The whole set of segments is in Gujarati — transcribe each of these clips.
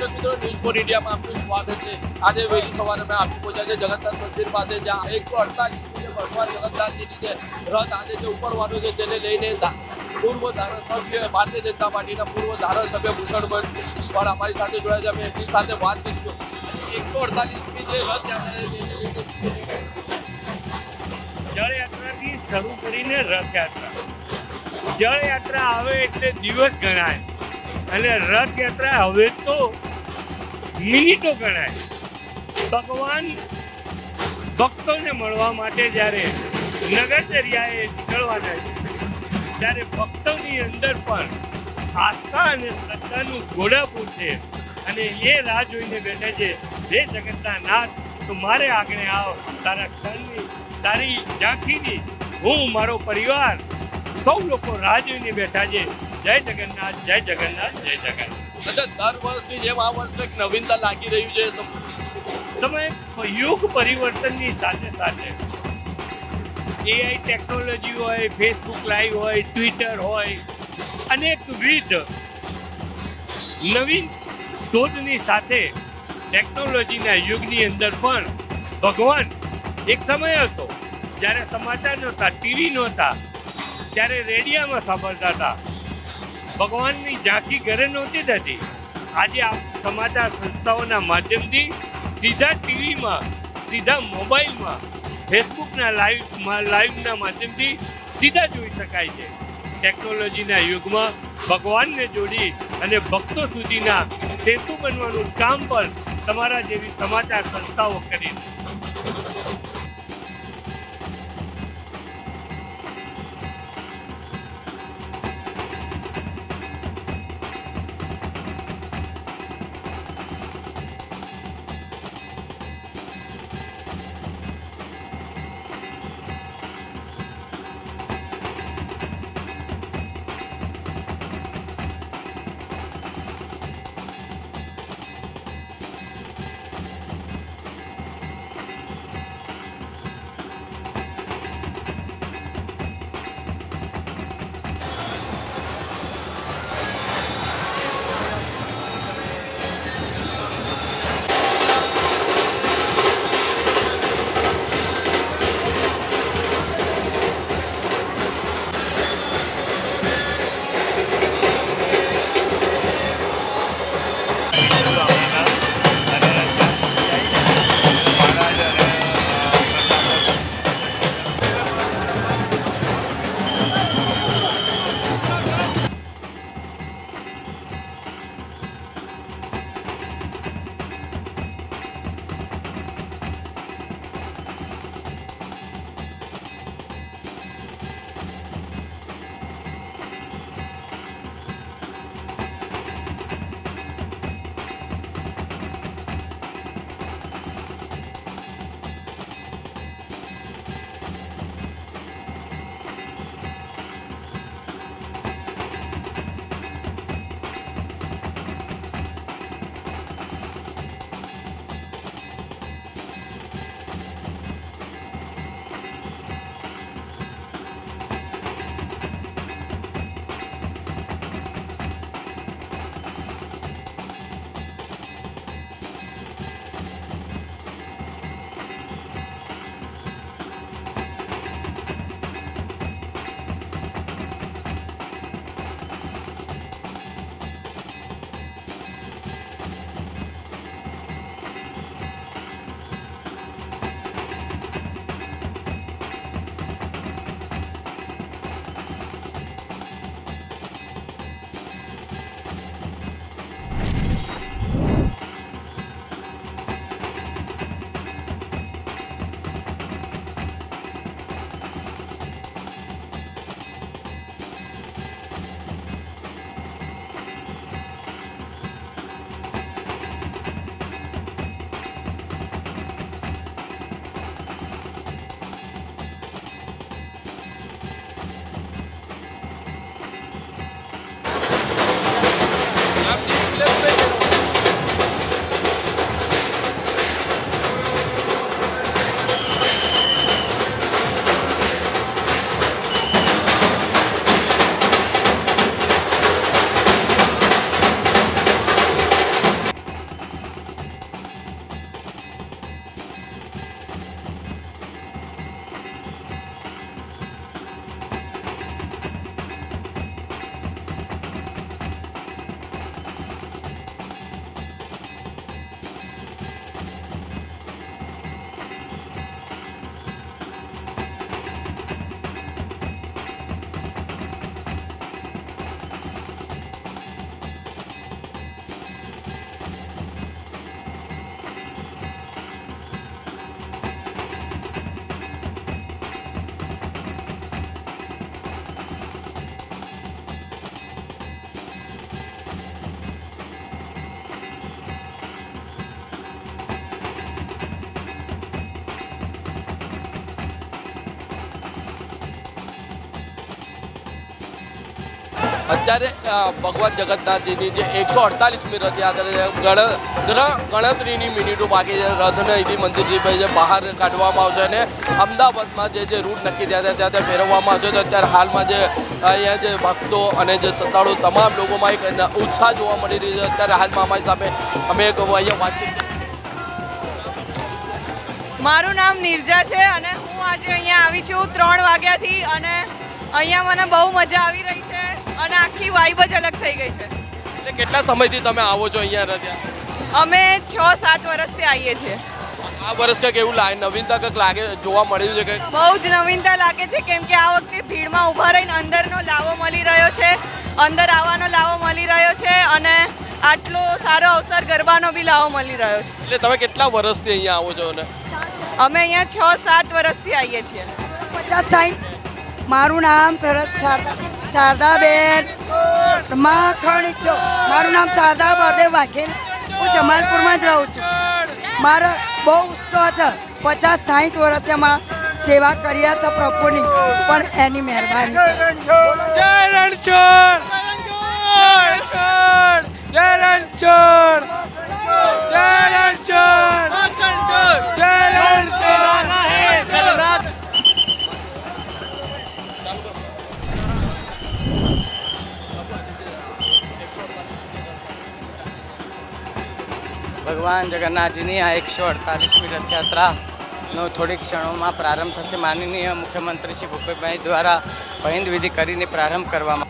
દર્શક મિત્રો, ન્યૂઝ ફોર ઇન્ડિયામાં આપનું સ્વાગત છે। આજે વહેલી સવારે મેં આપી પહોંચ્યા છે જગન્નાથ મંદિર પાસે, જ્યાં 148 જે ભગવાન જગન્નાથજીની જે રથ આજે જે ઉપરવાનો છે તેને લઈને પૂર્વ ધારાસભ્ય, ભારતીય જનતા પાર્ટીના પૂર્વ ધારાસભ્ય ભૂષણભાઈ પણ અમારી સાથે જોડાયા છે। અમે એમની સાથે વાત કરીશું। 148મી જે રથ જળયાત્રાથી શરૂ કરીને રથયાત્રા, જળયાત્રા આવે એટલે દિવસ ગણાય અને રથયાત્રા હવે તો મિનિટો ગણાય। ભગવાન ભક્તોને મળવા માટે જ્યારે નગરચર્યાએ નીકળવાના છે ત્યારે ભક્તોની અંદર પણ આસ્થા અને શ્રદ્ધાનું ઘોડાપૂર છે અને એ રાહ જોઈને બેઠા છે, હે જગન્નાથ, તો મારે આગળ આવ, તારા ક્ષણની, તારી ઝાંખીની હું, મારો પરિવાર, સૌ લોકો રાહ જોઈને બેઠા છે। જય જગન્નાથ, જય જગન્નાથ, જય જગન્નાથ। દર વર્ષની જેમ આ વર્ષે એક નવીનતા લાગી રહ્યું છે। તો સમય યુગ પરિવર્તનની સાથે સાથે એઆઈ ટેકનોલોજી હોય, ફેસબુક લાઈવ હોય, ટ્વિટર હોય, અનેકવિધ નવીન શોધની સાથે ટેકનોલોજીના યુગની અંદર પણ ભગવાન, એક સમય હતો જ્યારે સમાચાર નહોતા, ટીવી નહોતા, ત્યારે રેડિયામાં સાંભળતા હતા, ભગવાનની ઝાંખી ઘરે નહોતી થતી। આજે આ સમાચાર સંસ્થાઓના માધ્યમથી સીધા ટીવીમાં, સીધા મોબાઈલમાં, ફેસબુકના લાઈવના માધ્યમથી સીધા જોઈ શકાય છે। ટેકનોલોજીના યુગમાં ભગવાનને જોડી અને ભક્તો સુધીના સેતુ બનવાનું કામ પણ તમારા જેવી સમાચાર સંસ્થાઓ કરી છે। જ્યારે ભગવાન જગન્નાથજીની જે 148મી રથયાત્રા ગણતરીની મિનિટો બાકી છે. રથને અહીંથી મંદિરથી જે બહાર કાઢવામાં આવશે અને અમદાવાદમાં જે રૂટ નક્કી થયા હતા ત્યાં ફેરવવામાં આવશે. તો અત્યારે હાલમાં જે અહીંયા જે ભક્તો અને જે શ્રદ્ધાળુ તમામ લોકોમાં એક ઉત્સાહ જોવા મળી રહ્યો છે. અત્યારે હાલમાં અમારી સામે અમે એક અહીંયા વાતચીત. મારું નામ નિર્જા છે અને હું આજે અહીંયા આવી છું 3 વાગ્યાથી અને અહીંયા મને બહુ મજા આવી રહી છે અને આખી વાઇબ જ અલગ થઈ ગઈ છે. એટલે કેટલા સમયથી તમે આવો છો અહીંયા રથયાત્રા? અમે 6-7 વર્ષથી આવીએ છીએ. આ વર્ષ કંઈક એવું નવીનતા કંઈક લાગે જોવા મળ્યું છે કંઈક? બહુ જ નવીનતા લાગે છે કેમ કે આ વખતે ભીડમાં ઊભા રહીને અંદરનો લાવો મળી રહ્યો છે, અંદર આવવાનો લાવો મળી રહ્યો છે અને આટલો સારો અવસર ગરબાનો બી લાવો મળી રહ્યો છે. એટલે તમે કેટલા વર્ષથી અહીંયા આવો છો? ને અમે અહીંયા 6-7 વર્ષથી આવીએ છીએ. 50-60. મારું નામ શારદાબેન માખણ છો. મારું નામ શારદા બળદેવ વાઘેલ. હું જમાલપુરમાં જ રહું છું. મારો બહુ ઉત્સાહ છે. 50-60 વર્ષથી અમે સેવા કરીએ તો પ્રભુની પણ એની મહેરબાની છે. જય રણછોડ, જય રણછોડ, જય રણછોડ, જય રણછોડ. ભગવાન જગન્નાથજીની આ 148મી રથયાત્રાનો થોડીક ક્ષણોમાં પ્રારંભ થશે. માનનીય મુખ્યમંત્રી શ્રી ભૂપેશભાઈ દ્વારા પહિંદ વિધિ કરીને પ્રારંભ કરવામાં.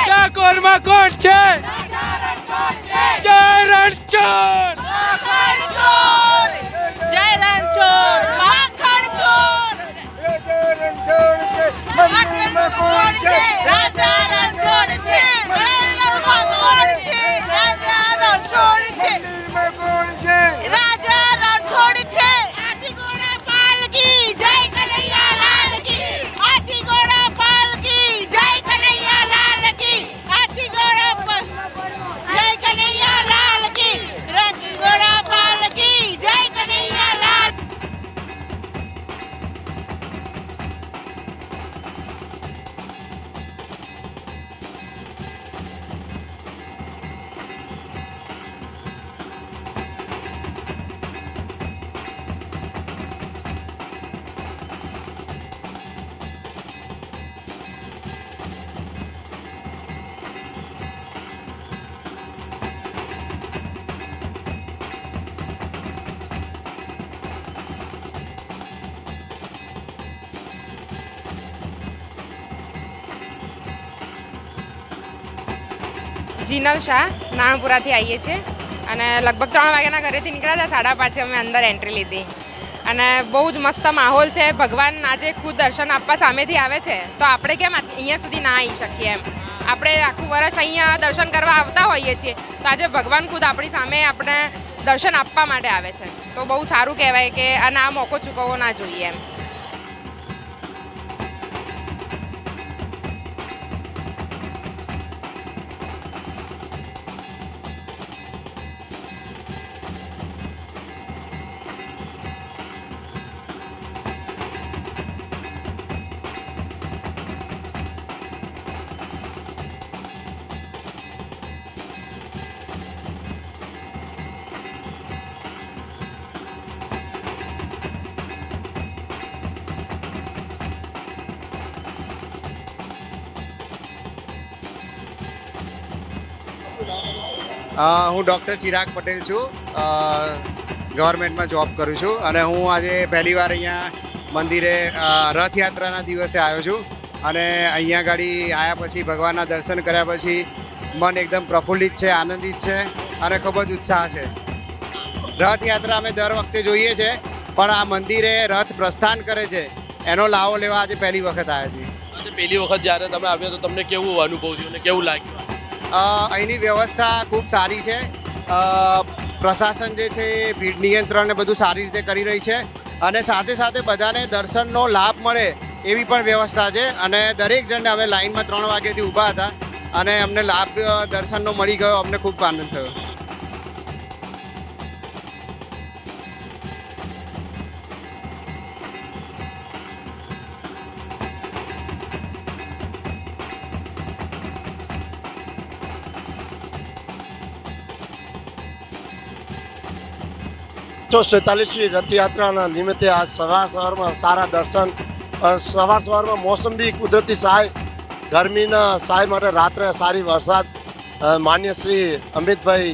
ડાકોરમાં કોણ છે? જય રણછોડ, જય રણછોડ, માખણ ચોર. રાજા રણછોડ છે, ભગવાન છે, રાજા રણછોડ છે, રાજા રણછોડ છે. હાથી ઘોડા પાલકી જય કનૈયા લાલ કી, હાથી ઘોડા પાલકી જય કનૈયા લાલ કી, હાથી ઘોડા જય કનૈયા લાલ કી, હાથી ઘોડા પાલકી જય કનૈયા લાલ. જીનલ શાહ નાણપુરાથી આવીએ છીએ અને લગભગ 3 વાગ્યાના ઘરેથી નીકળ્યા હતા. 5:30 અમે અંદર એન્ટ્રી લીધી અને બહુ જ મસ્ત માહોલ છે. ભગવાન આજે ખુદ દર્શન આપવા સામેથી આવે છે તો આપણે કેમ અહીંયા સુધી ના આવી શકીએ એમ. આપણે આખું વર્ષ અહીંયા દર્શન કરવા આવતા હોઈએ છીએ તો આજે ભગવાન ખુદ આપણી સામે આપણે દર્શન આપવા માટે આવે છે તો બહુ સારું કહેવાય કે અને આ મોકો ચૂકવવો ના જોઈએ એમ. હું ડૉક્ટર ચિરાગ પટેલ છું. ગવર્મેન્ટમાં જોબ કરું છું અને હું આજે પહેલીવાર અહીંયા મંદિરે રથયાત્રાના દિવસે આવ્યો છું અને અહીંયા ગાડી આવ્યા પછી ભગવાનના દર્શન કર્યા પછી મન એકદમ પ્રફુલ્લિત છે, આનંદિત છે અને ખૂબ જ ઉત્સાહ છે. રથયાત્રા અમે દર વખતે જોઈએ છે પણ આ મંદિરે રથ પ્રસ્થાન કરે છે એનો લાવો લેવા આજે પહેલી વખત આવ્યા છીએ. આજે પહેલી વખત જ્યારે તમે આવ્યા તો તમને કેવું અનુભવ થયો અને કેવું લાગ્યું? અહીંની વ્યવસ્થા ખૂબ સારી છે. પ્રશાસન જે છે એ ભીડ નિયંત્રણ ને બધું સારી રીતે કરી રહી છે અને સાથે સાથે બધાને દર્શનનો લાભ મળે એવી પણ વ્યવસ્થા છે. અને દરેક જણને અમે લાઇનમાં 3 વાગ્યાથી ઊભા હતા અને અમને લાભ દર્શનનો મળી ગયો. અમને ખૂબ આનંદ થયો. તો 47મી રથયાત્રાના નિમિત્તે આજ સવારમાં સારા દર્શન. સવારમાં મોસમ બી કુદરતી સહાય, ગરમીના સહાય માટે રાત્રે સારી વરસાદ. માન્ય શ્રી અમિતભાઈ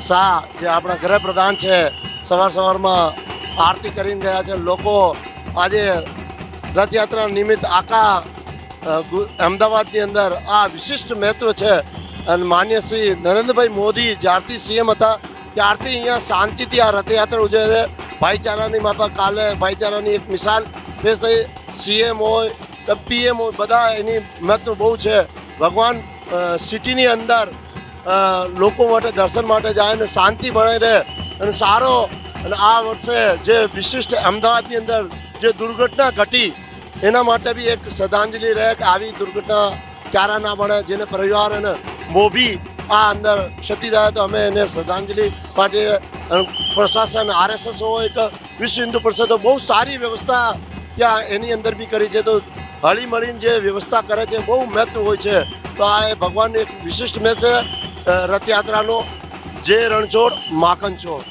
શાહ જે આપણા ગૃહપ્રધાન છે, સવારમાં આરતી કરીને ગયા છે. લોકો આજે રથયાત્રા નિમિત્ત આખા અમદાવાદની અંદર આ વિશિષ્ટ મહત્વ છે. અને માન્ય શ્રી નરેન્દ્રભાઈ મોદી જ્યારથી સીએમ હતા ત્યારથી અહીંયા શાંતિથી આ રથયાત્રા ઉજવે છે. ભાઈચારાની માફક કાલે ભાઈચારાની એક મિસાલ પેશ થઈ. સીએમ હોય કે પીએમ હોય, બધા એની મહત્વ બહુ છે. ભગવાન સિટીની અંદર લોકો માટે દર્શન માટે જાય અને શાંતિ બની રહે અને સારો. અને આ વર્ષે જે વિશિષ્ટ અમદાવાદની અંદર જે દુર્ઘટના ઘટી એના માટે બી એક શ્રદ્ધાંજલિ રહે કે આવી દુર્ઘટના ક્યારે ના બને. જેને પરિવાર અને મોભી આ અંદર ક્ષતિ થાય તો અમે એને શ્રદ્ધાંજલિ માટે પ્રશાસન, RSS હોય કે વિશ્વ હિન્દુ પરિષદ બહુ સારી વ્યવસ્થા ત્યાં એની અંદર બી કરી છે. તો હળી મળીને જે વ્યવસ્થા કરે છે બહુ મહત્વ હોય છે. તો આ એ ભગવાનની એક વિશિષ્ટ મેં છે રથયાત્રાનો. જે રણછોડ માખન છોડ.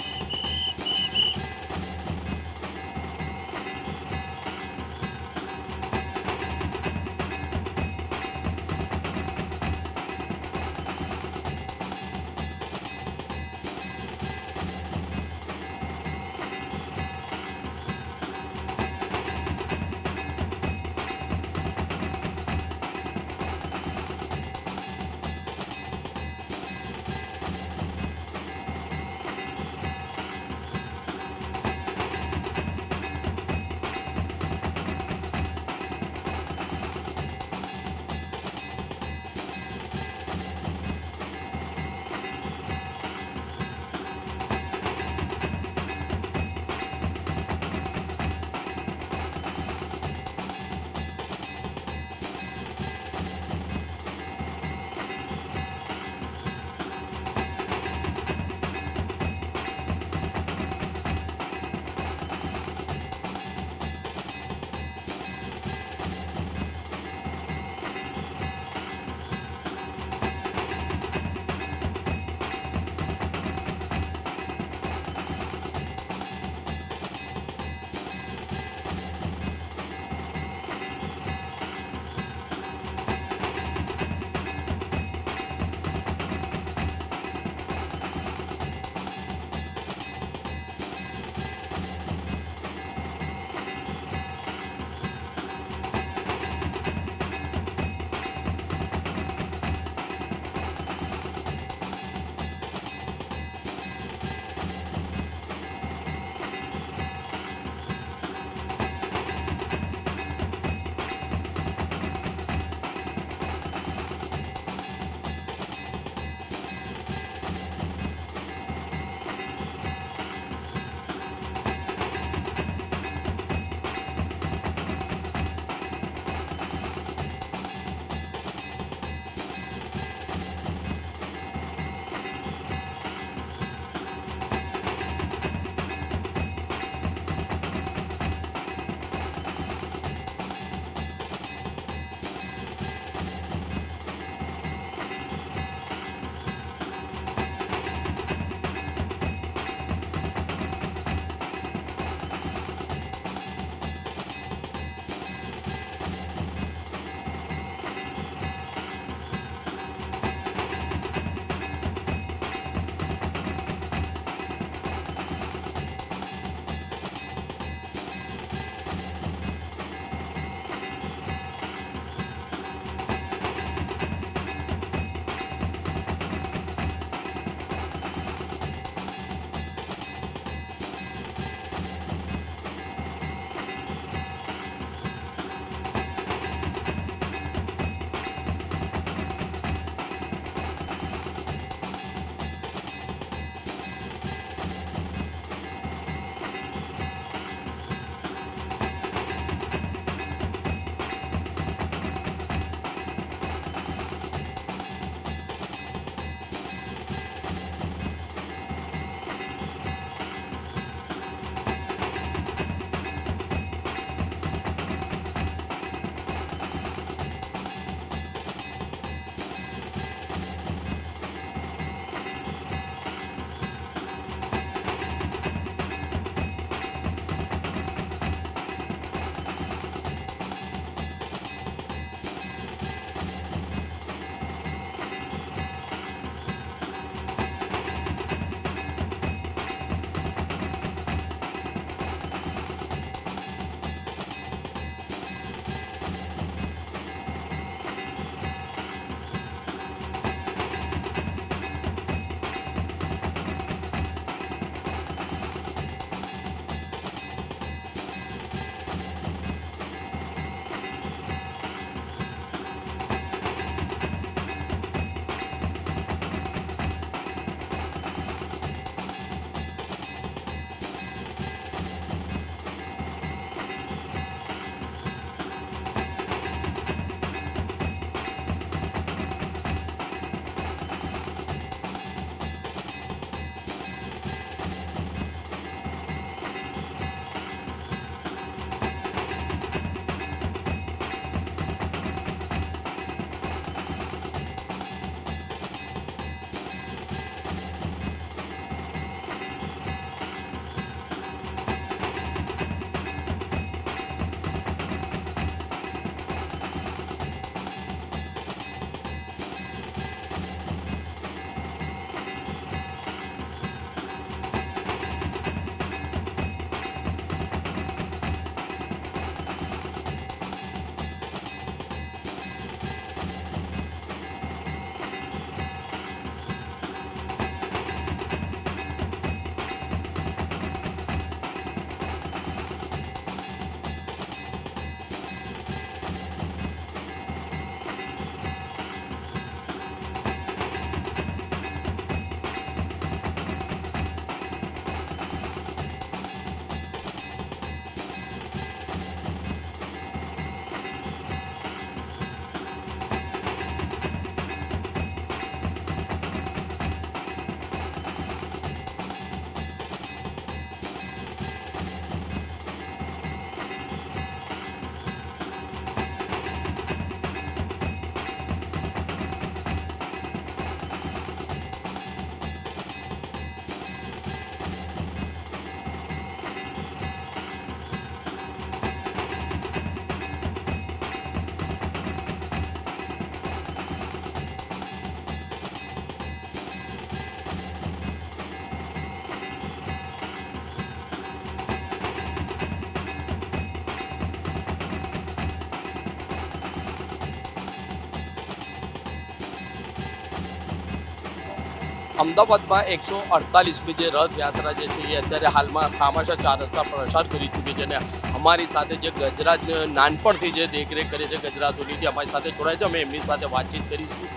અમદાવાદમાં 148મી જે રથયાત્રા જે છે એ અત્યારે હાલમાં ખામાશા 4 રસ્તા પ્રસાર કરી ચૂકી છે અને અમારી સાથે જે ગજરાજ નાનપણથી જે દેખરેખ કરે છે ગજરાતોની જે અમારી સાથે જોડાય છે અમે એમની સાથે વાતચીત કરીશું.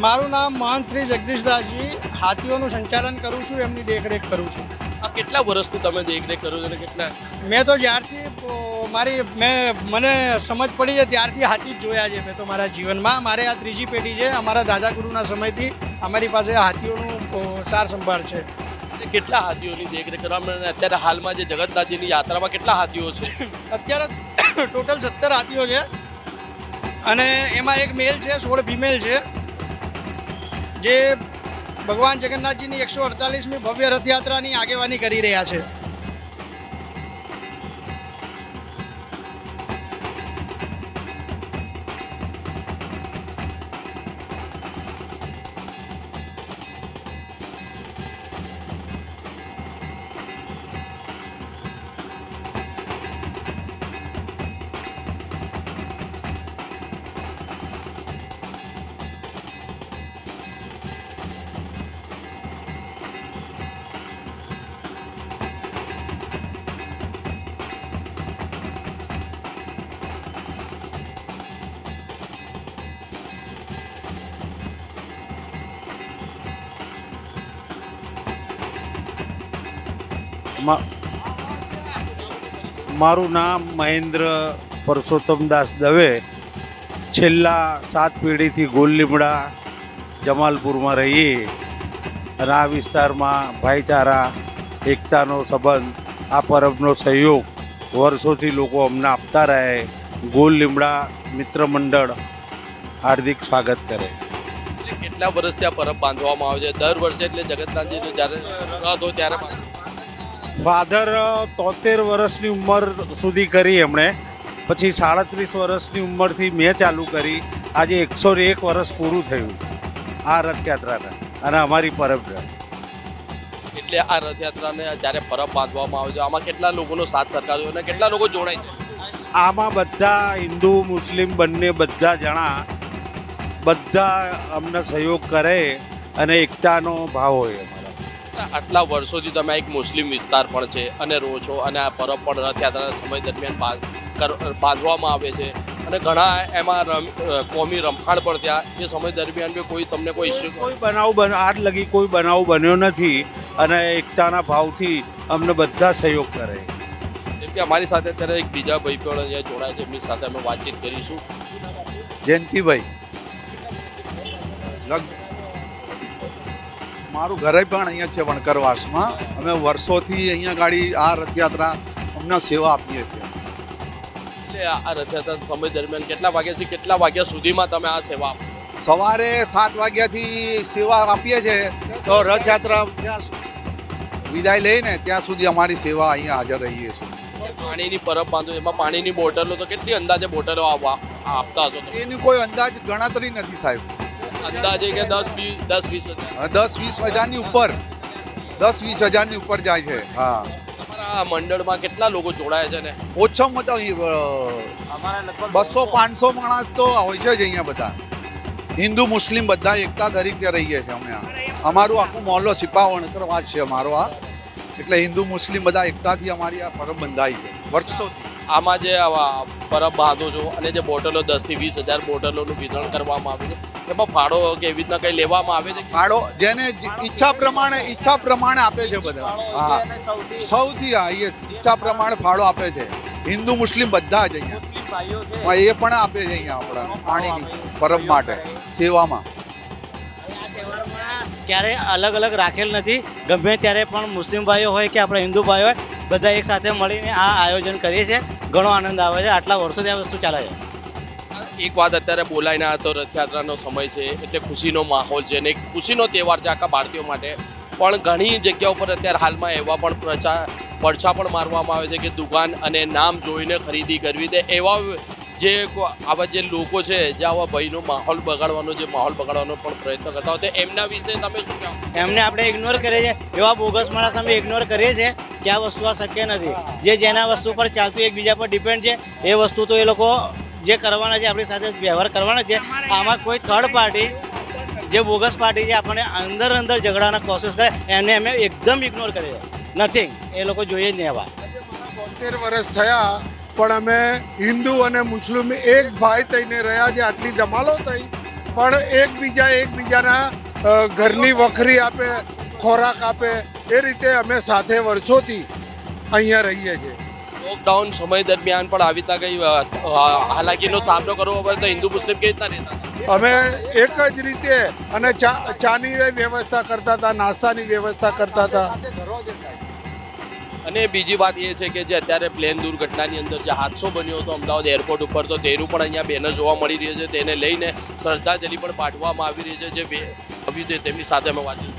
મારું નામ મહંત શ્રી જગદીશદાસજી, હાથીઓનું સંચાલન કરું છું, એમની દેખરેખ કરું છું. આ કેટલા વર્ષથી તમે દેખરેખ કરો છો અને કેટલા? મેં તો જ્યારથી મને સમજ પડી છે ત્યારથી હાથી જ જોયા છે મેં તો મારા જીવનમાં. મારે આ ત્રીજી પેઢી છે. અમારા દાદા ગુરુના સમયથી અમારી પાસે હાથીઓનું સાર સંભાળ છે. એટલે કેટલા હાથીઓની દેખરેખ કરવામાં અને અત્યારે હાલમાં જે જગન્નાથજીની યાત્રામાં કેટલા હાથીઓ છે? અત્યારે ટોટલ 17 હાથીઓ છે અને એમાં એક મેલ છે, 16 ફિમેલ છે, જે ભગવાન જગન્નાથજીની 148મી ભવ્ય રથયાત્રાની આગેવાની કરી રહ્યા છે. મારું નામ મહેન્દ્ર પરસોત્તમદાસ દવે. છેલ્લા 7 પેઢીથી ગોલ લીમડા જમાલપુરમાં રહીએ અને આ વિસ્તારમાં ભાઈચારા, એકતાનો સંબંધ, આ પરબનો સહયોગ વર્ષોથી લોકો અમને આપતા રહે. ગોલ લીમડા મિત્ર મંડળ હાર્દિક સ્વાગત કરે. એટલે કેટલા વર્ષથી આ પરબ બાંધવામાં આવે છે? દર વર્ષે એટલે જગન્નાથજીનો જ્યારે રથ હોય ત્યારે ફાધર 73 વર્ષની ઉંમર સુધી કરી એમણે, પછી 37 વર્ષની ઉંમરથી મેં ચાલુ કરી. આજે 101 વર્ષ પૂરું થયું આ રથયાત્રાને અને અમારી પરબને. એટલે આ રથયાત્રાને જ્યારે પરબ બાંધવામાં આવે છે આમાં કેટલા લોકોનો સાથ સરકાર અને કેટલા લોકો જોડાય છે? આમાં બધા હિન્દુ મુસ્લિમ બંને બધા જણા બધા અમને સહયોગ કરે અને એકતાનો ભાવ હોય અમારા. આટલા વર્ષોથી તમે એક મુસ્લિમ વિસ્તાર પણ છે અને રહો છો અને આ પરબ પણ રથયાત્રાના સમય દરમિયાન બાંધવામાં આવે છે અને ઘણા એમાં કોમી રમખાણ પણ ત્યાં એ સમય દરમિયાન બી કોઈ તમને કોઈ ઇસ્યુ કોઈ બનાવ આજ લગી કોઈ બનાવ બન્યો નથી અને એકતાના ભાવથી અમને બધા સહયોગ કરે. જેમ કે અમારી સાથે અત્યારે એક બીજા ભાઈ પણ અહીંયા જોડાય છે, એમની સાથે અમે વાતચીત કરીશું. જયંતિભાઈ, મારું ઘરે પણ અહીંયા છે વણકરવાસમાં. અમે વર્ષોથી અહીંયા ગાડી આ રથયાત્રા અમને સેવા આપીએ છીએ. એટલે આ રથયાત્રા સમય દરમિયાન કેટલા વાગ્યાથી કેટલા વાગ્યા સુધીમાં તમે આ સેવા આપો? સવારે 7 વાગ્યાથી સેવા આપીએ છીએ તો રથયાત્રા ત્યાં વિદાય લઈને ત્યાં સુધી અમારી સેવા અહીંયા હાજર રહીએ છીએ. પાણીની પરબ બાંધો, એમાં પાણીની બોટલો તો કેટલી અંદાજે બોટલો આપતા હશો? એની કોઈ અંદાજ ગણતરી નથી સાહેબ. અંદાજે કે 10-20 હજાર? 10-20 હજારની ઉપર, 10-20 હજારની ઉપર જાય છે. હા. તમારા મંડળમાં કેટલા લોકો જોડાય છે ને? ઓછામાં ઓછા 200-500 માણસ તો હોય છે જ અહીંયા. બધા હિન્દુ મુસ્લિમ બધા એકતા તરીકે રહીએ છીએ અમે. અમારું આખું મોહલ્લો સિપા વણકરવાસ છે અમારો આ. એટલે હિન્દુ મુસ્લિમ બધા એકતાથી અમારી આ પરબ બંધાઈ છે વર્ષોથી. આમાં જે પરબ બાંધો છો અને જે બોટલો 10-20 હજાર બોટલોનું વિતરણ કરવામાં આવે છે, એમાં ફાળો કે એવી રીતના કંઈ લેવામાં આવે છે? ફાળો જેને ઈચ્છા પ્રમાણે આપે છે બધા. હા, સૌથી ઈચ્છા પ્રમાણે ફાળો આપે છે. હિન્દુ મુસ્લિમ બધા જ અહીંયા એ પણ આપે છે અહીંયા આપણા પાણીની પરબ માટે સેવામાં. ક્યારે અલગ અલગ રાખેલ નથી. ગમે ત્યારે પણ મુસ્લિમ ભાઈઓ હોય કે આપણા હિન્દુ ભાઈઓ હોય બધા એક સાથે મળીને આ આયોજન કરીએ છીએ. ઘણો આનંદ આવે છે. આટલા વર્ષોથી આ વસ્તુ ચાલે છે. એક વાત અત્યારે બોલાય ના તો રથયાત્રાનો સમય છે એટલે ખુશીનો માહોલ છે અને એક ખુશીનો તહેવાર છે આખા ભારતીયો માટે. પણ ઘણી જગ્યાઓ પર અત્યારે હાલમાં એવા પણ પડછા પણ મારવામાં આવે છે કે દુકાન અને નામ જોઈને ખરીદી કરવી. તે એવા આવા જે લોકો છે જે આવા ભયનો માહોલ બગાડવાનો પણ પ્રયત્ન કરતા હોય તો એમના વિશે તમે શું કહો? એમને આપણે ઇગ્નોર કરીએ છીએ. એવા બોગસ માણસ અમે ઇગ્નોર કરીએ છીએ કે આ વસ્તુ આ શક્ય નથી. જેના વસ્તુ પર ચાલતું એકબીજા પર ડિપેન્ડ છે એ વસ્તુ તો એ લોકો જે કરવાના છે આપણી સાથે વ્યવહાર કરવાના છે. આમાં કોઈ થર્ડ પાર્ટી જે બોગસ પાર્ટી છે આપણને અંદર અંદર ઝઘડાના કોશિશ કરે એને અમે એકદમ ઇગ્નોર કરીએ નથિંગ એ લોકો જોઈએ જ નહીં આવા 72 વર્ષ થયા પણ અમે હિન્દુ અને મુસ્લિમ એક ભાઈ થઈને રહ્યા છે. આટલી ધમાલો થઈ પણ એકબીજાના ઘરની વખરી આપે, ખોરાક આપે, એ રીતે અમે સાથે વર્ષોથી અહીંયા રહીએ છીએ. લોકડાઉન સમય દરમિયાન પણ આવી રીતના કંઈ હાલાકીનો સામનો કરવો પડે તો હિન્દુ મુસ્લિમ કેવી રીતના રહેતા હતા? અમે એક જ રીતે અને ચાની વ્યવસ્થા કરતા હતા, નાસ્તાની વ્યવસ્થા કરતા હતા. અને બીજી વાત એ છે કે જે અત્યારે પ્લેન દુર્ઘટનાની અંદર જે હાદસો બન્યો હતો અમદાવાદ એરપોર્ટ ઉપર, તો તેનું પણ અહીંયા બેનર જોવા મળી રહ્યું છે. તેને લઈને શ્રદ્ધાંજલિ પણ પાઠવવામાં આવી રહી છે. જે આવ્યું છે તેમની સાથે અમે વાતચીત.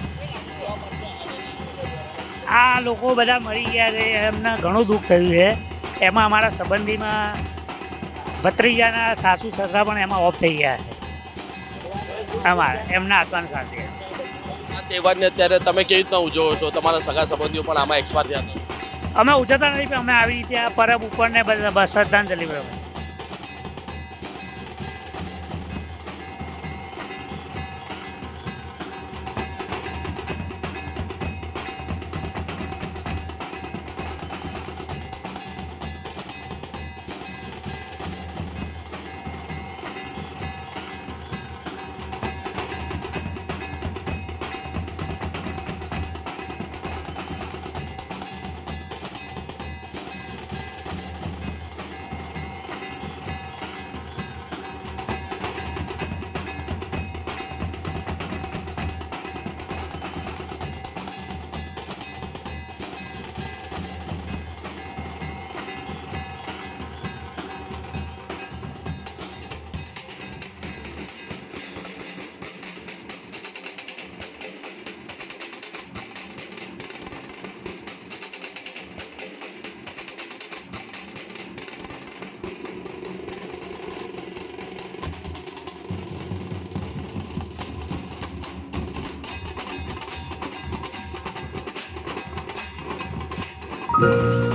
આ લોકો બધા મરી ગયા છે, એમને ઘણું દુઃખ થયું છે. એમાં અમારા સંબંધીમાં ભત્રીજાના સાસુ સસરા પણ એમાં ઓફ થઈ ગયા છે અમારે એમના આત્માની સાથે. આ તહેવારને અત્યારે તમે કેવી રીતના ઉજવો છો? તમારા સગા સંબંધીઓ પણ આમાં એક્સપાયર થયા હતા. અમે ઉજવતા નથી પણ અમે આવી રીતે આ પરબ ઉપરને બધા શ્રદ્ધાંજલિ પ્રમાણે. Thank you.